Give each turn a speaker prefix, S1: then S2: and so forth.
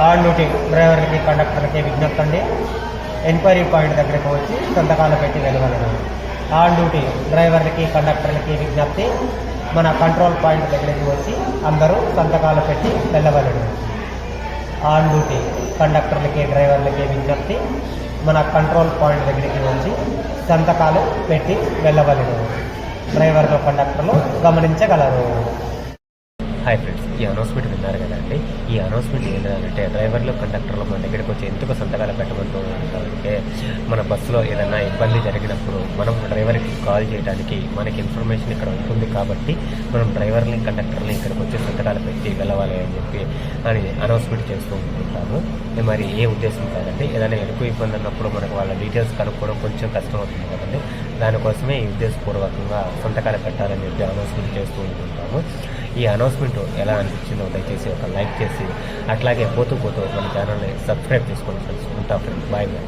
S1: On duty డ్రైవర్లకి కండక్టర్లకి విజ్ఞప్తి అండి. Enquiry point దగ్గరకు వచ్చి సంతకాలు పెట్టి వెళ్ళవలను. ఆన్ డ్యూటీ డ్రైవర్లకి కండక్టర్లకి విజ్ఞప్తి, మన కంట్రోల్ పాయింట్ దగ్గరికి వచ్చి అందరూ సంతకాలు పెట్టి వెళ్ళవలను. ఆన్ డ్యూటీ కండక్టర్లకి డ్రైవర్లకి విజ్ఞప్తి, మన కంట్రోల్ పాయింట్ దగ్గరికి వచ్చి సంతకాలు పెట్టి వెళ్ళవలను. డ్రైవర్లు కండక్టర్లు గమనించగలరు. హాయ్ ఫ్రెండ్స్, ఈ అనౌన్స్మెంట్ విన్నారు కదండి. ఈ అనౌన్స్మెంట్ ఏంటంటే డ్రైవర్లు కండక్టర్లు మన దగ్గరికి వచ్చి ఎందుకు సంతకాలు పెట్టమంటే, మన బస్సులో ఏదైనా ఇబ్బంది జరిగినప్పుడు మనం డ్రైవర్కి కాల్ చేయడానికి మనకి ఇన్ఫర్మేషన్ ఇక్కడ ఉంటుంది కాబట్టి మనం డ్రైవర్ని కండక్టర్ని ఇక్కడికి వచ్చి సంతకాలు పెట్టి వెళ్ళవాలి అని చెప్పి అనౌన్స్మెంట్ చేస్తూ ఉంటాము. మరి ఏ ఉద్దేశం కాదండి, ఏదైనా ఎక్కువ ఇబ్బంది అన్నప్పుడు మనకు వాళ్ళ డీటెయిల్స్ కనుక్కోవడం కొంచెం కష్టం అవుతుంది కదండి. దానికోసమే ఈ ఉద్దేశపూర్వకంగా సంతకాలు పెట్టాలని చెప్పి అనౌన్స్మెంట్ చేస్తూ ఉంటుంటాము. ఈ అనౌన్స్మెంట్ ఎలా అనిపించిందో దయచేసి ఒక లైక్ చేసి అట్లాగే పోతూ మన ఛానల్ని సబ్స్క్రైబ్ చేసుకోండి ఫ్రెండ్స్. ఉంటాం ఫ్రెండ్స్, బాయ్ బాయ్.